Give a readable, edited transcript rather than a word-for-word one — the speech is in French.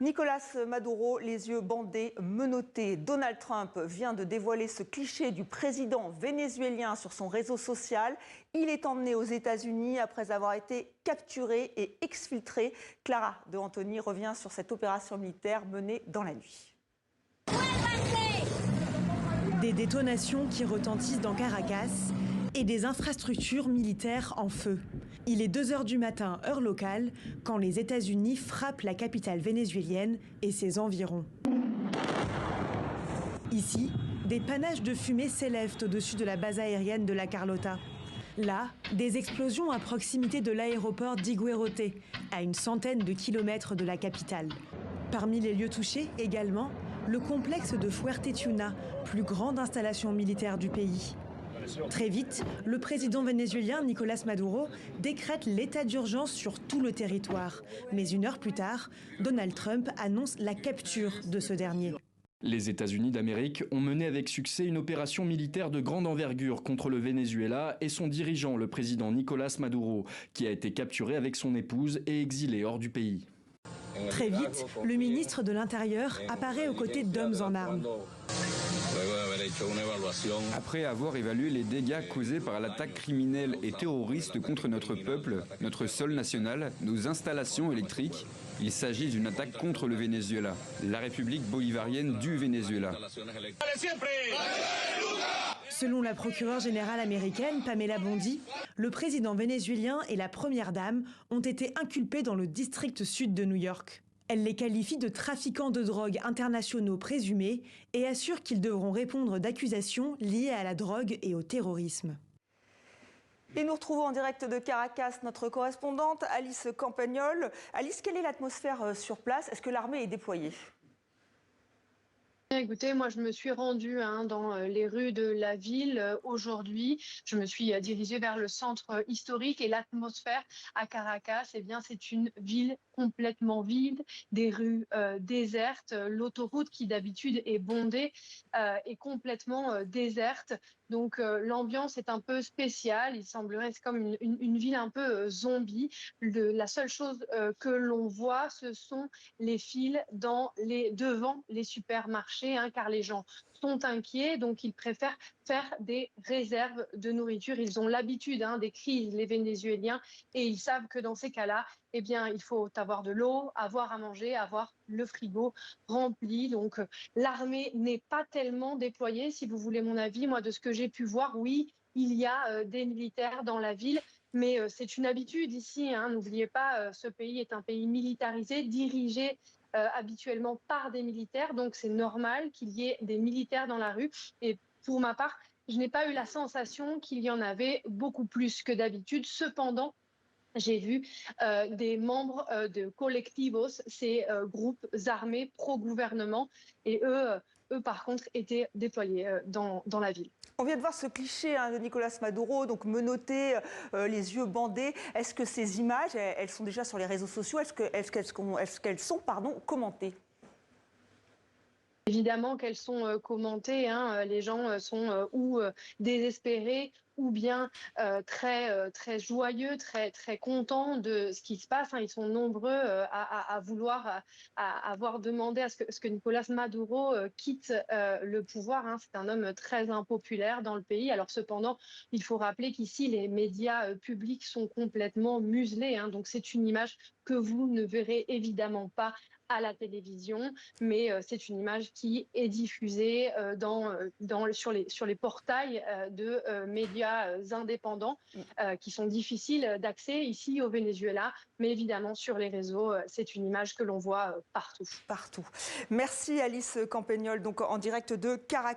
Nicolas Maduro, les yeux bandés, menottés. Donald Trump vient de dévoiler ce cliché du président vénézuélien sur son réseau social. Il est emmené aux États-Unis après avoir été capturé et exfiltré. Clara de Antoni revient sur cette opération militaire menée dans la nuit. Des détonations qui retentissent dans Caracas et des infrastructures militaires en feu. Il est 2 h du matin, heure locale, quand les États-Unis frappent la capitale vénézuélienne et ses environs. Ici, des panaches de fumée s'élèvent au-dessus de la base aérienne de La Carlota. Là, des explosions à proximité de l'aéroport d'Higuerote, à une centaine de kilomètres de la capitale. Parmi les lieux touchés, également, le complexe de Fuerte Tiuna, plus grande installation militaire du pays. Très vite, le président vénézuélien Nicolas Maduro décrète l'état d'urgence sur tout le territoire. Mais 1 heure plus tard, Donald Trump annonce la capture de ce dernier. Les États-Unis d'Amérique ont mené avec succès une opération militaire de grande envergure contre le Venezuela et son dirigeant, le président Nicolas Maduro, qui a été capturé avec son épouse et exilé hors du pays. Très vite, le ministre de l'Intérieur apparaît aux côtés d'hommes en armes. Après avoir évalué les dégâts causés par l'attaque criminelle et terroriste contre notre peuple, notre sol national, nos installations électriques, il s'agit d'une attaque contre le Venezuela, la République bolivarienne du Venezuela. Selon la procureure générale américaine Pamela Bondi, le président vénézuélien et la première dame ont été inculpés dans le district sud de New York. Elle les qualifie de trafiquants de drogue internationaux présumés et assure qu'ils devront répondre d'accusations liées à la drogue et au terrorisme. Et nous retrouvons en direct de Caracas notre correspondante Alice Campagnol. Alice, quelle est l'atmosphère sur place? Est-ce que l'armée est déployée? Écoutez, moi je me suis rendue dans les rues de la ville aujourd'hui. Je me suis dirigée vers le centre historique et l'atmosphère à Caracas, eh bien, c'est une ville complètement vide, des rues désertes. L'autoroute qui d'habitude est bondée est complètement déserte. Donc l'ambiance est un peu spéciale. Il semblerait c'est comme une ville un peu zombie. La seule chose que l'on voit, ce sont les files devant les supermarchés, car les gens sont inquiets, donc ils préfèrent faire des réserves de nourriture. Ils ont l'habitude des crises, les Vénézuéliens, et ils savent que dans ces cas-là, eh bien, il faut avoir de l'eau, avoir à manger, avoir le frigo rempli. Donc l'armée n'est pas tellement déployée, si vous voulez mon avis. Moi, de ce que j'ai pu voir, oui, il y a des militaires dans la ville, mais c'est une habitude ici. N'oubliez pas, ce pays est un pays militarisé, dirigé habituellement par des militaires, donc c'est normal qu'il y ait des militaires dans la rue. Et pour ma part, je n'ai pas eu la sensation qu'il y en avait beaucoup plus que d'habitude. Cependant, j'ai vu des membres de colectivos, ces groupes armés pro-gouvernement, et eux par contre, étaient déployés dans la ville. On vient de voir ce cliché de Nicolas Maduro, donc menotté, les yeux bandés. Est-ce que ces images, elles sont déjà sur les réseaux sociaux? Est-ce qu'elles sont commentées? Évidemment qu'elles sont commentées, les gens sont ou désespérés ou bien très joyeux, très contents de ce qui se passe. Ils sont nombreux à vouloir avoir demandé à ce que Nicolas Maduro quitte le pouvoir. C'est un homme très impopulaire dans le pays. Alors cependant, il faut rappeler qu'ici, les médias publics sont complètement muselés. Donc c'est une image que vous ne verrez évidemment pas à la télévision, mais c'est une image qui est diffusée sur les portails de médias indépendants qui sont difficiles d'accès ici au Venezuela, mais évidemment sur les réseaux, c'est une image que l'on voit partout. Partout. Merci Alice Campagnol, donc en direct de Caracas.